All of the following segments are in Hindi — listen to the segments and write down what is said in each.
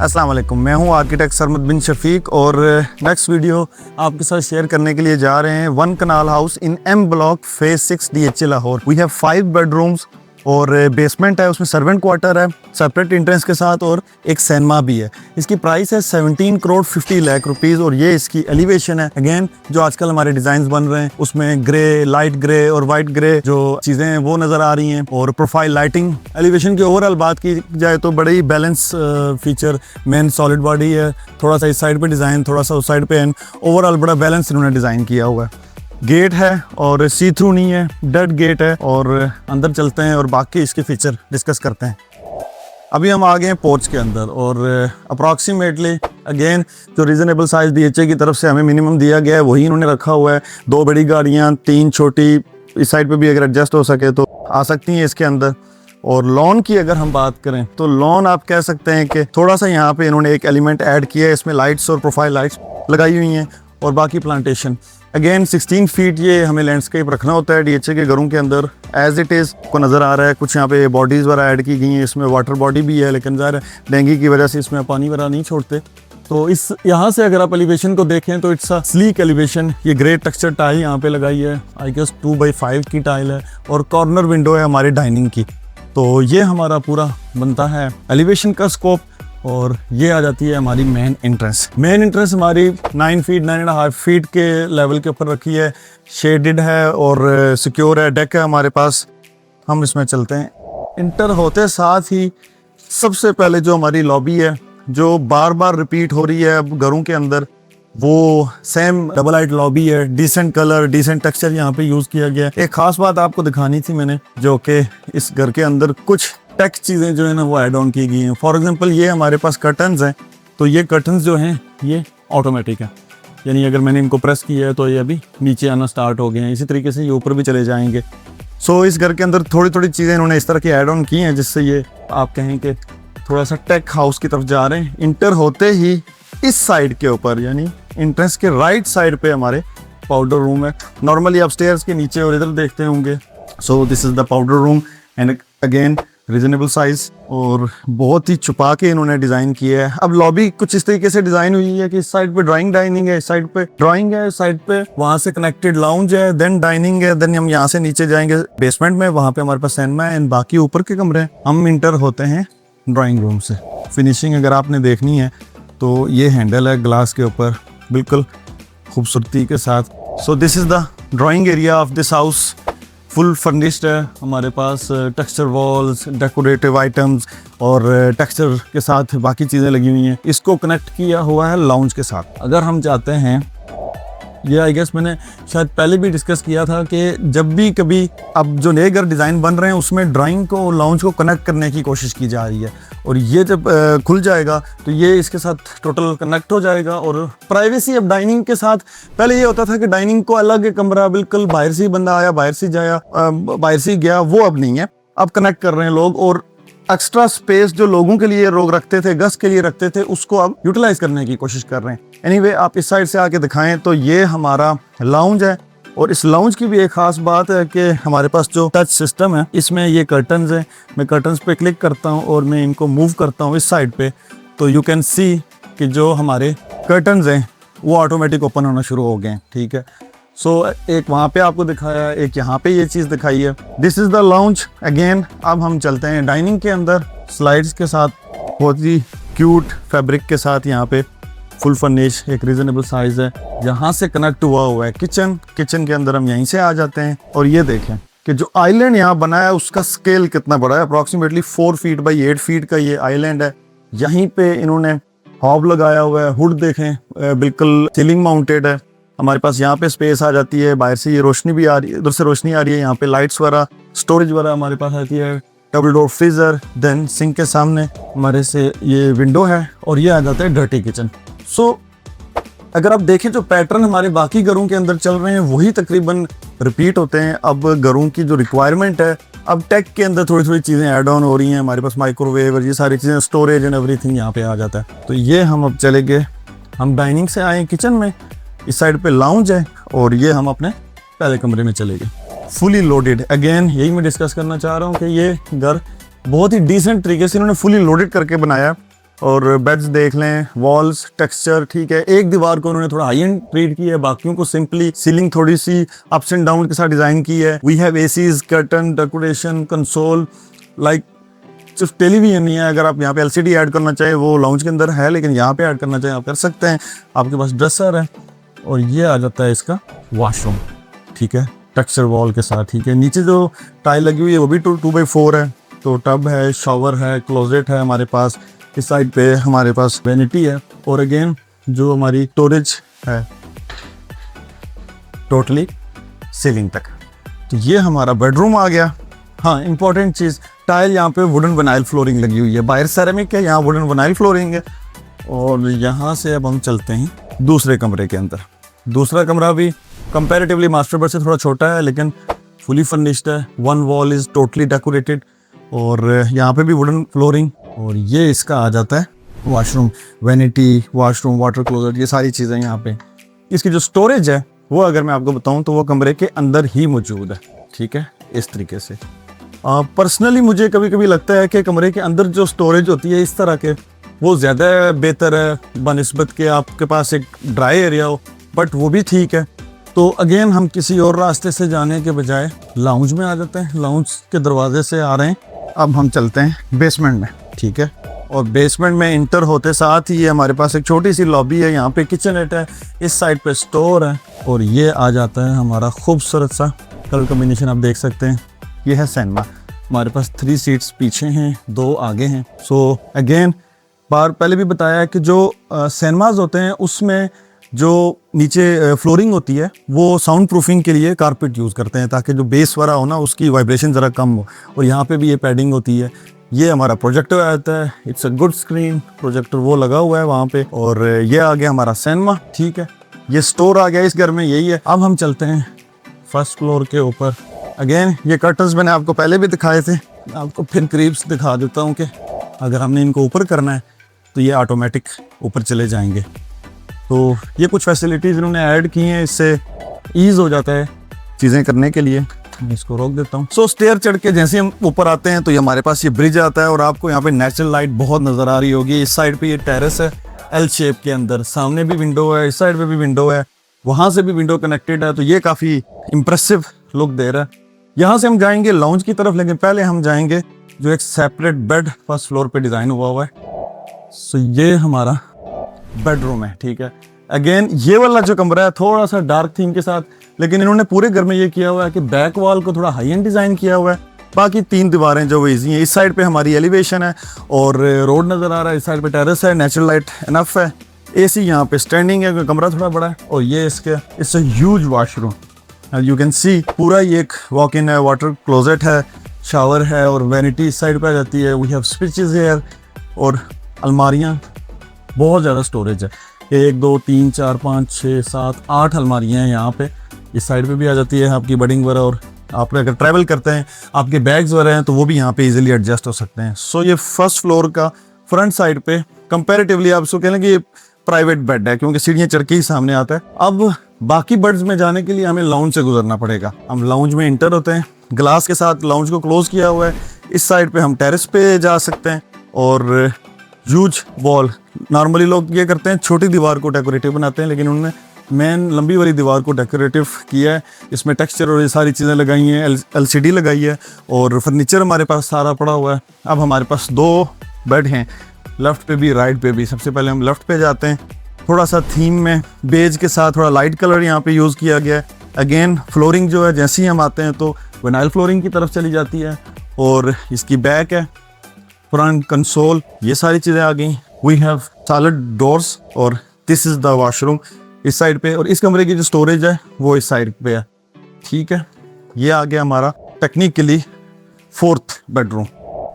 अस्सलाम वालेकुम, मैं हूं आर्किटेक्ट सरमद बिन शफीक और नेक्स्ट वीडियो आपके साथ शेयर करने के लिए जा रहे हैं one kanal house in M block phase 6 DHA Lahore. We have 5 bedrooms और बेसमेंट है, उसमें सर्वेंट क्वार्टर है सेपरेट एंट्रेंस के साथ और एक सिनेमा भी है। इसकी प्राइस है 17 करोड़ 50 लाख रुपीस और ये इसकी एलिवेशन है। अगेन जो आजकल हमारे डिजाइन बन रहे हैं उसमें ग्रे, लाइट ग्रे और वाइट ग्रे जो चीजें हैं वो नजर आ रही हैं। और प्रोफाइल लाइटिंग, एलिवेशन की ओवरऑल बात की जाए तो बड़े ही balance feature, main solid body है, थोड़ा सा इस साइड पे डिजाइन, थोड़ा सा उस साइड पे एंड ओवरऑल बड़ा बैलेंस इन्होंने डिजाइन किया हुआ है। गेट है और सी थ्रू नहीं है, डेड गेट है। और अंदर चलते हैं और बाकी इसके फीचर डिस्कस करते हैं। अभी हम आ गए हैं पोर्च के अंदर और अप्रॉक्सीमेटली अगेन जो रीजनेबल साइज DHA की तरफ से हमें मिनिमम दिया गया है वही इन्होंने रखा हुआ है। 2 बड़ी गाड़ियाँ, 3 छोटी, इस साइड पे भी अगर एडजस्ट हो सके तो आ सकती हैं इसके अंदर। और लॉन की अगर हम बात करें तो लॉन आप कह सकते हैं कि थोड़ा सा यहाँ पे इन्होंने एक एलिमेंट ऐड किया है, इसमें लाइट्स और प्रोफाइल लाइट्स लगाई हुई हैं और बाकी प्लांटेशन। अगेन 16 फीट ये हमें लैंडस्केप रखना होता है DHA के घरों के अंदर एज इट इज़ को नज़र आ रहा है। कुछ यहाँ पे बॉडीज़ वगैरह ऐड की गई हैं, इसमें वाटर बॉडी भी है लेकिन ज़ाहिर डेंगू की वजह से इसमें पानी वगैरह नहीं छोड़ते। तो इस यहाँ से अगर आप एलिवेशन को देखें तो इट्स अ स्लीक एलिवेशन। ये ग्रे टेक्सचर टाइल यहाँ पे लगाई है, आई गेस 2x5 की टाइल है और कॉर्नर विंडो है हमारी डाइनिंग की। तो ये हमारा पूरा बनता है एलिवेशन का स्कोप। और ये आ जाती है हमारी मेन एंट्रेंस। मेन एंट्रेंस हमारी 9 फीट 9.5 फीट के लेवल के ऊपर रखी है, शेडेड है और सिक्योर है। डेक है हमारे पास। हम इसमें चलते हैं। इंटर होते साथ ही सबसे पहले जो हमारी लॉबी है जो बार बार रिपीट हो रही है अब घरों के अंदर, वो सेम डबल हाइट लॉबी है। डिसेंट कलर, डिसेंट टेक्सचर यहाँ पे यूज किया गया है। एक खास बात आपको दिखानी थी मैंने, जो कि इस घर के अंदर कुछ टेक चीज़ें जो है ना वो ऐड ऑन की गई हैं। फॉर एग्जांपल ये हमारे पास कर्टन्स हैं, तो ये कर्टन्स जो हैं ये ऑटोमेटिक है, यानी अगर मैंने इनको प्रेस किया है तो ये अभी नीचे आना स्टार्ट हो गए हैं। इसी तरीके से ये ऊपर भी चले जाएंगे। सो इस घर के अंदर थोड़ी थोड़ी चीज़ें इन्होंने इस तरह की ऐड ऑन की हैं जिससे ये आप कहें कि थोड़ा सा टेक हाउस की तरफ जा रहे हैं। इंटर होते ही इस साइड के ऊपर यानी एंट्रेंस के राइट साइड पे हमारे पाउडर रूम है। नॉर्मली आप स्टेयर्स के नीचे और इधर देखते होंगे। So this is the powder room and again reasonable size और बहुत ही छुपा के इन्होंने डिजाइन किया है। अब लॉबी कुछ इस तरीके से डिजाइन हुई है कि इस साइड पे ड्राइंग डाइनिंग है, इस साइड पे ड्राइंग है, इस साइड पे वहां से कनेक्टेड लाउंज है, देन डाइनिंग है, देन हम यहाँ से नीचे जाएंगे बेसमेंट में, वहां पे हमारे पास सिनेमा है एंड बाकी ऊपर के कमरे। हम इंटर होते हैं ड्राइंग रूम से। फिनिशिंग अगर आपने देखनी है तो ये हैंडल है ग्लास के ऊपर बिल्कुल खूबसूरती के साथ। So this is the drawing area of this house. Full furnished है हमारे पास, टेक्सचर वॉल्स, डेकोरेटिव आइटम्स और टेक्सचर के साथ बाकी चीज़ें लगी हुई हैं। इसको कनेक्ट किया हुआ है लाउंज के साथ। अगर हम चाहते हैं, ये आई गेस मैंने शायद पहले भी डिस्कस किया था कि जब भी कभी अब जो नए घर डिज़ाइन बन रहे हैं उसमें ड्राइंग को, लाउंज को कनेक्ट करने की कोशिश की जा रही है और ये जब खुल जाएगा तो ये इसके साथ टोटल कनेक्ट हो जाएगा। और प्राइवेसी अब डाइनिंग के साथ, पहले ये होता था कि डाइनिंग को अलग एक कमरा, बिल्कुल बाहर से बंदा आया बाहर से जाया बाहर से गया, वो अब नहीं है। अब कनेक्ट कर रहे हैं लोग और एक्स्ट्रा स्पेस जो लोगों के लिए लोग रखते थे, गेस्ट के लिए रखते थे, उसको अब यूटिलाइज करने की कोशिश कर रहे हैं। एनीवे आप इस साइड से आके दिखाएं तो ये हमारा लाउंज है और इस लाउंज की भी एक खास बात है कि हमारे पास जो टच सिस्टम है इसमें ये कर्टन्स है। मैं कर्टन्स पे क्लिक करता हूँ और मैं इनको मूव करता हूँ इस साइड पे, तो यू कैन सी कि जो हमारे कर्टन्स हैं वो ऑटोमेटिक ओपन होना शुरू हो गए हैं। ठीक है। सो एक वहाँ पे आपको दिखाया, एक यहाँ पे ये चीज़ दिखाई है। This is the lounge. Again अब हम चलते हैं डाइनिंग के अंदर स्लाइड्स के साथ, बहुत ही क्यूट फैब्रिक के साथ। यहाँ पे फुल फर्निश, एक रीजनेबल साइज है, यहाँ से कनेक्ट हुआ है किचन। किचन के अंदर हम यहीं से आ जाते हैं और ये देखें कि जो आइलैंड यहाँ बना है उसका स्केल कितना बड़ा है। अप्रॉक्सीमेटली 4 फीट बाई 8 फीट का ये आइलैंड है। यहीं पे इन्होंने हॉब लगाया हुआ है। हुड देखें बिल्कुल सीलिंग माउंटेड है। हमारे पास यहाँ पे स्पेस आ जाती है, बाहर से ये रोशनी भी आ रही है, उधर से रोशनी आ रही है। यहाँ पे लाइट्स वगैरह, स्टोरेज वगैरह हमारे पास आती है। Double door freezer, then sink के सामने हमारे से ये विंडो है और ये आ जाता है डर्टी किचन। सो अगर आप देखें जो पैटर्न हमारे बाकी घरों के अंदर चल रहे हैं वही तकरीबन रिपीट होते हैं। अब घरों की जो रिक्वायरमेंट है, अब टेक के अंदर थोड़ी थोड़ी चीज़ें ऐड ऑन हो रही हैं। हमारे पास माइक्रोवेव और ये सारी चीज़ें, स्टोरेज एंड एवरीथिंग यहाँ पे आ जाता है। तो ये हम अब चले गए, हम डाइनिंग से आए किचन में, इस साइड पे लाउंज है और ये हम अपने पहले कमरे में चले गए। Fully loaded. अगेन यही मैं डिस्कस करना चाह रहा हूँ कि ये घर बहुत ही डिसेंट तरीके से इन्होंने फुली लोडेड करके बनाया। और बेड्स देख लें, वॉल्स टेक्सचर ठीक है। एक दीवार को उन्होंने थोड़ा हाई एंड ट्रीट किया है, बाकियों को सिंपली, सीलिंग थोड़ी सी अप्स एंड डाउन के साथ डिजाइन की है। We have ACs, curtain, decoration, console, like सिर्फ टेलीविजन नहीं है। अगर आप यहाँ पे एलसीडी ऐड करना चाहें वो लाउंज के अंदर है, लेकिन यहाँ पे ऐड करना चाहें आप कर सकते हैं। आपके पास ड्रेसर है और ये आ जाता है इसका वॉशरूम, ठीक है, टेक्सचर वॉल के साथ, ठीक है। नीचे जो टाइल लगी हुई है वो भी 2x4 है, तो टब है, शॉवर है, क्लोजेट है हमारे पास। इस साइड पे हमारे पास वेनिटी है और अगेन जो हमारी स्टोरेज है टोटली सीलिंग तक। तो ये हमारा बेडरूम आ गया। हाँ, इंपॉर्टेंट चीज़, टाइल यहाँ पे वुडन विनाइल फ्लोरिंग लगी हुई है, बाहर सेरेमिक है, यहाँ वुडन विनाइल फ्लोरिंग है। और यहाँ से अब हम चलते हैं दूसरे कमरे के अंदर। दूसरा कमरा भी कंपैरेटिवली मास्टर बेड से थोड़ा छोटा है, लेकिन फुली फर्निश्ड है। One wall is totally decorated और यहाँ पे भी वुडन फ्लोरिंग। और ये इसका आ जाता है washroom, vanity, washroom, water closet, ये सारी चीज़ें यहाँ पे। इसकी जो स्टोरेज है वो अगर मैं आपको बताऊँ तो वो कमरे के अंदर ही मौजूद है, ठीक है, इस तरीके से। पर्सनली मुझे कभी कभी लगता है कि कमरे के अंदर जो स्टोरेज होती है इस तरह के वो ज़्यादा बेहतर है बनिस्बत के आपके पास एक ड्राई एरिया हो, बट वो भी ठीक है। तो अगेन हम किसी और रास्ते से जाने के बजाय लाउंज में आ जाते हैं। लाउंज के दरवाजे से आ रहे हैं, अब हम चलते हैं बेसमेंट में, ठीक है। और बेसमेंट में इंटर होते साथ ही हमारे पास एक छोटी सी लॉबी है, यहाँ पे किचननेट है, इस साइड पे स्टोर है और ये आ जाता है हमारा खूबसूरत सा कलर कॉम्बिनेशन। आप देख सकते हैं ये है सिनेमा। हमारे पास 3 सीट्स पीछे हैं, 2 आगे हैं। सो अगेन बार पहले भी बताया कि जो सिनेमाज होते हैं उसमें जो नीचे फ्लोरिंग होती है वो साउंड प्रूफिंग के लिए कारपेट यूज़ करते हैं, ताकि जो बेस वाला हो ना उसकी वाइब्रेशन ज़रा कम हो। और यहाँ पे भी ये पैडिंग होती है। ये हमारा प्रोजेक्टर आता है, it's a good screen, projector वो लगा हुआ है वहाँ पे। और ये आ गया हमारा सिनेमा, ठीक है। ये स्टोर आ गया इस घर में, यही है। अब हम चलते हैं फर्स्ट फ्लोर के ऊपर। अगेन ये कर्टन्स मैंने आपको पहले भी दिखाए थे, आपको फिर करीब से दिखा देता हूँ कि अगर हमने इनको ऊपर करना है तो ये ऑटोमेटिक ऊपर चले जाएंगे। तो ये कुछ फैसिलिटीज़ इन्होंने ऐड की हैं, इससे ईज़ हो जाता है चीज़ें करने के लिए। मैं इसको रोक देता हूँ। सो स्टेयर चढ़ के जैसे हम ऊपर आते हैं तो ये हमारे पास ये ब्रिज आता है और आपको यहाँ पे नेचुरल लाइट बहुत नज़र आ रही होगी। इस साइड पे ये टेरेस है एल शेप के अंदर, सामने भी विंडो है, इस साइड पे भी विंडो है, वहाँ से भी विंडो कनेक्टेड है। तो ये काफ़ी इम्प्रेसिव लुक दे रहा है। यहाँ से हम जाएंगे लाउंज की तरफ, लेकिन पहले हम जाएंगे जो एक सेपरेट बेड फर्स्ट फ्लोर पे डिज़ाइन हुआ है। सो ये हमारा बेडरूम है, ठीक है। अगेन ये वाला जो कमरा है थोड़ा सा डार्क थीम के साथ, लेकिन इन्होंने पूरे घर में ये किया हुआ है कि बैक वॉल को थोड़ा हाई एंड डिज़ाइन किया हुआ है। बाकी 3 दीवारें जो वो ईजी हैं। इस साइड पे हमारी एलिवेशन है और रोड नज़र आ रहा है, इस साइड पे टेरेस है, नेचुरल लाइट इनफ है, एसी यहाँ पे स्टैंडिंग है, कमरा थोड़ा बड़ा है। और ये इससे huge washroom, you can see पूरा ये एक वॉक इन है, वाटर क्लोजेट है, शावर है और वैनिटी इस साइड पे आ जाती है। वी हैव स्विचेस हियर और अलमारियाँ, बहुत ज़्यादा स्टोरेज है। 1 2 3 4 5 6 7 8 अलमारियाँ हैं यहाँ पे। इस साइड पे भी आ जाती है आपकी बेडिंग वगैरह, और आप अगर ट्रैवल करते हैं आपके बैग्स वगैरह हैं तो वो भी यहाँ पे इजीली एडजस्ट हो सकते हैं। सो ये फर्स्ट फ्लोर का फ्रंट साइड पे कंपैरेटिवली आप उसको कह लें कि प्राइवेट बेड है, क्योंकि सीढ़ियाँ चढ़ के ही सामने आता है। अब बाकी बेड्स में जाने के लिए हमें लाउंज से गुजरना पड़ेगा। हम लाउंज में इंटर होते हैं, ग्लास के साथ लाउंज को क्लोज किया हुआ है। इस साइड पे हम टेरेस पे जा सकते हैं और ह्यूज वॉल, नॉर्मली लोग ये करते हैं छोटी दीवार को डेकोरेटिव बनाते हैं, लेकिन उन्होंने मेन लंबी वाली दीवार को डेकोरेटिव किया है। इसमें टेक्सचर और ये सारी चीज़ें लगाई हैं, एलसीडी लगाई है और फर्नीचर हमारे पास सारा पड़ा हुआ है। अब हमारे पास 2 बेड हैं, लेफ़्ट पे भी राइट पे भी। सबसे पहले हम लेफ़्ट पे जाते हैं। थोड़ा सा थीम में बेज के साथ थोड़ा लाइट कलर यहाँ पे यूज़ किया गया है। अगेन फ्लोरिंग जो है जैसे ही हम आते हैं तो विनाइल फ्लोरिंग की तरफ चली जाती है। और इसकी बैक है, फ्रंट कंसोल, ये सारी चीज़ें आ गई। वी हैव सॉलिड डोर्स और दिस इज़ द वॉशरूम इस साइड पे, और इस कमरे की जो स्टोरेज है वो इस साइड पे है, ठीक है। ये आ गया हमारा टेक्निकली 4th बेडरूम।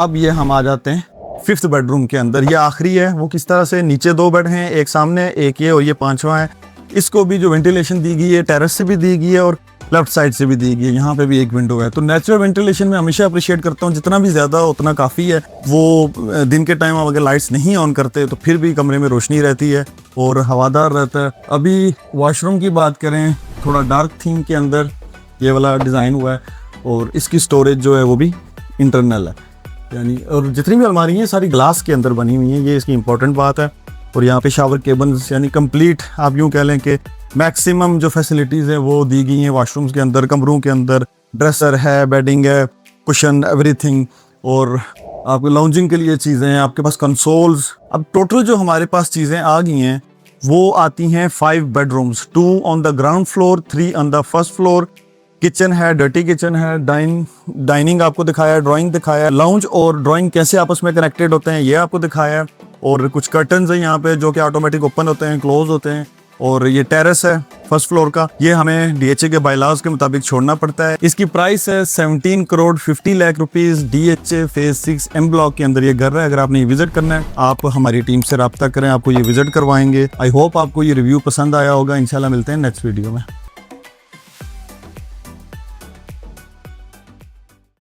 अब ये हम आ जाते हैं 5th बेडरूम के अंदर। ये आखिरी है। वो किस तरह से, नीचे 2 बेड हैं, एक सामने एक ये और ये 5वां है। इसको भी जो वेंटिलेशन दी गई है टेरेस से भी दी गई है और लेफ्ट साइड से भी दी गई है। यहाँ पे भी एक विंडो है। तो नेचुरल वेंटिलेशन में हमेशा अप्रिशिएट करता हूँ, जितना भी ज़्यादा उतना काफ़ी है। वो दिन के टाइम अगर लाइट्स नहीं ऑन करते तो फिर भी कमरे में रोशनी रहती है और हवादार रहता है। अभी वॉशरूम की बात करें, थोड़ा डार्क थीम के अंदर ये वाला डिज़ाइन हुआ है और इसकी स्टोरेज जो है वो भी इंटरनल है। यानी, और जितनी भी अलमारी हैं सारी ग्लास के अंदर बनी हुई हैं, ये इसकी इंपॉर्टेंट बात है। और यहाँ पे शावर केबल्स यानी कंप्लीट आप यूँ कह लें कि मैक्सिमम जो फैसिलिटीज़ हैं वो दी गई हैं वाशरूम्स के अंदर, कमरों के अंदर। ड्रेसर है, बेडिंग है, कुशन, एवरीथिंग। और आपको लाउंजिंग के लिए चीज़ें हैं, आपके पास कंसोल्स। अब टोटल जो हमारे पास चीज़ें आ गई हैं वो आती हैं 5 bedrooms, 2 on the ground floor, 3 on the first floor. Kitchen है, डर्टी किचन है, डाइनिंग आपको दिखाया है, ड्राइंग दिखाया है, लाउंज और ड्राइंग कैसे आपस में कनेक्टेड होते हैं ये आपको दिखाया है। और कुछ कर्टन्स हैं यहाँ पे जो कि ऑटोमेटिक ओपन होते हैं, क्लोज होते हैं। और ये टेरेस है फर्स्ट फ्लोर का, ये हमें DHA के बायलाज के मुताबिक छोड़ना पड़ता है। इसकी प्राइस है 17 crore 50 lakh rupees. DHA phase 6 M block के अंदर ये घर है। अगर आपने ये विजिट करना है आप हमारी टीम से रब्ता करें, आपको ये विजिट करवाएंगे। आई होप आपको ये रिव्यू पसंद आया होगा। इंशाल्लाह मिलते हैं नेक्स्ट वीडियो में।